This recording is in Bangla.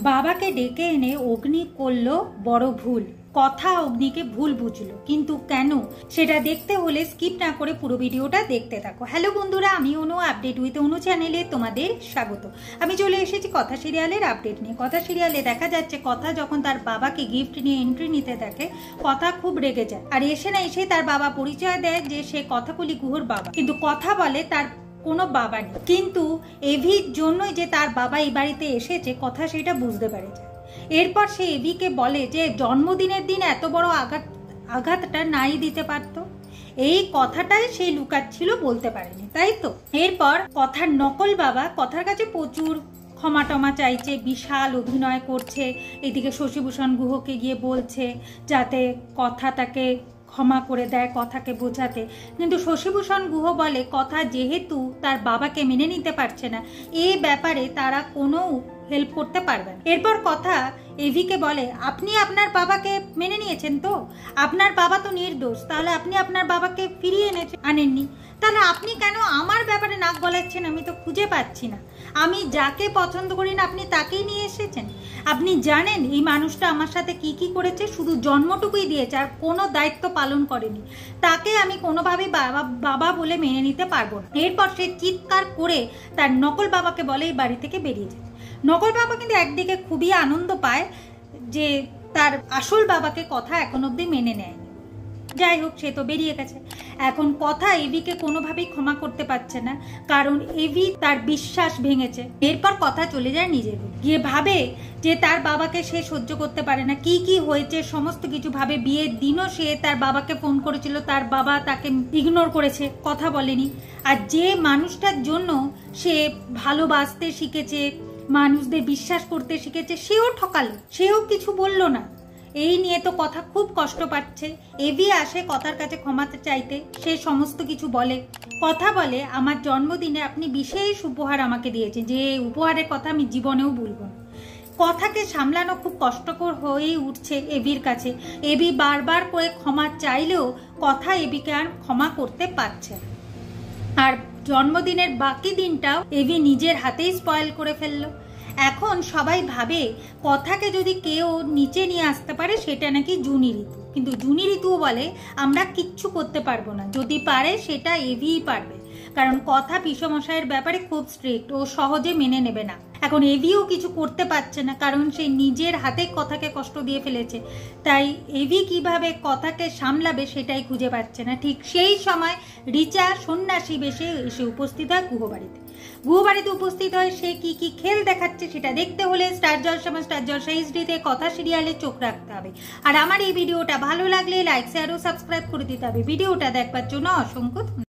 বাবাকে ডেকে এনে অগ্নি করলো বড় ভুল। কথা অগ্নিকে ভুল বুঝলো, কিন্তু কেন সেটা দেখতে হলে স্কিপ না করে পুরো ভিডিওটা দেখতে থাকো। হ্যালো বন্ধুরা, আমি অনু, আপডেট উইথ অনু চ্যানেলে তোমাদের স্বাগত। আমি চলে এসেছি কথা সিরিয়ালের আপডেট নিয়ে। কথা সিরিয়ালে দেখা যাচ্ছে কথা যখন তার বাবাকে গিফট নিয়ে এন্ট্রি নিতে দেখে, কথা খুব রেগে যায় আর এসে তার বাবা পরিচয় দেয় যে সে কথাকলি গুহর বাবা, কিন্তু কথা বলে তার কোনো বাবা নেই। কিন্তু এভির জন্যই যে তার বাবা এই বাড়িতে এসেছে, কথা সেটা বুঝতে পারে যায়। এরপর সে এভিকে বলে যে জন্মদিনের দিন এত বড় আঘাতটা নাই দিতে পারত। এই কথাটাই সে লুকাচ্ছিল, বলতে পারেনি, তাই তো। এরপর কথার নকল বাবা কথার কাছে প্রচুর ক্ষমা টমা চাইছে, বিশাল অভিনয় করছে। এদিকে শশীভূষণ গুহকে গিয়ে বলছে যাতে কথা তাকে ক্ষমা করে দেয়, কথাকে বোঝাতে। কিন্তু শশীভূষণ গুহ বলে কথা যেহেতু তার বাবাকে মেনে নিতে পারছে না, এই ব্যাপারে তারা কোনো হেল্প করতে পারবে না। এরপর কথা এভিকে বলে আপনি আপনার বাবাকে মেনে নিয়েছেন তো, আপনার বাবা তো নির্দোষ, তাহলে আপনি আপনার বাবাকে ফিরিয়ে আনেননি, তাহলে আপনি কেন আমার ব্যাপারে নাক গলাচ্ছেন? আমি তো খুঁজে পাচ্ছি না। আমি যাকে পছন্দ করি না আপনি তাকেই নিয়ে এসেছেন। আপনি জানেন এই মানুষটা আমার সাথে কি কি করেছে? শুধু জন্মটুকুই দিয়েছে আর কোনো দায়িত্ব পালন করেনি। তাকে আমি কোনোভাবেই বাবা বলে মেনে নিতে পারবো না। এরপর সে চিৎকার করে তার নকল বাবাকে বলে এই বাড়ি থেকে বেরিয়ে যায়। নকল বাবা কিন্তু একদিকে খুবই আনন্দ পায় যে তার আসল বাবাকে কথা এখন অব্দি মেনে নেয়নি। যাই হোক, সে তো বেরিয়ে গেছে। এখন কথা এভিকে কোনোভাবেই ক্ষমা করতে পারছে না, কারণ এভি তার বিশ্বাস ভেঙেছে। এরপর কথা চলে যায় নিজের গিয়ে ভাবে যে তার বাবাকে সে সহ্য করতে পারে না, কি কি হয়েছে সমস্ত কিছু ভাবে। বিয়ের দিনও সে তার বাবাকে ফোন করেছিল, তার বাবা তাকে ইগনোর করেছে, কথা বলেনি। আর যে মানুষটার জন্য সে ভালোবাসতে শিখেছে, মানুষদের বিশ্বাস করতে শিখেছে, সেও ঠকালো, সেও কিছু বলল না। এই নিয়ে তো কথা খুব কষ্ট পাচ্ছে। এভি আসে কথার কাছে ক্ষমা চাইতে, সে সমস্ত কিছু বলে। কথা বলে আমার জন্মদিনে আপনি বিশেষ উপহার আমাকে দিয়েছেন, যে উপহারের কথা আমি জীবনেও ভুলব না। কথাকে সামলানো খুব কষ্টকর হয়েই উঠছে এভির কাছে। এভি বারবার করে ক্ষমা চাইলেও কথা এভিকে আর ক্ষমা করতে পারছে না। আর জন্মদিনের বাকি দিনটাও এভি নিজের হাতেই স্পয়েল করে ফেললো। এখন সবাই ভাবে কথাকে যদি কেউ নিচে নিয়ে আসতে পারে সেটা নাকি জুনি ঋতু, কিন্তু জুনি ঋতুও বলে আমরা কিচ্ছু করতে পারবো না, যদি পারে সেটা এভিই পারবে, কারণ কথা পিসমশাইয়ের ব্যাপারে খুব স্ট্রিক্ট, ও সহজে মেনে নেবে না। এখন এভিও কিছু করতে পারছে না, কারণ সে নিজের হাতে কথাকে কষ্ট দিয়ে ফেলেছে। তাই এভি কিভাবে কথাকে সামলাবে সেটাই খুঁজে পাচ্ছে না। ঠিক সেই সময় রিচা সন্ন্যাসী বেশে এসে উপস্থিত হয় গুহবাড়িতে। গুহবাড়িতে উপস্থিত হয় সে কি কি খেল দেখাচ্ছে সেটা দেখতে হলে স্টার জলসা এইচডিতে কথা সিরিয়ালে চোখ রাখতে হবে। আর আমার এই ভিডিওটা ভালো লাগলে লাইক, শেয়ার ও সাবস্ক্রাইব করে দিতে হবে। ভিডিওটা দেখবার জন্য অসংখ্য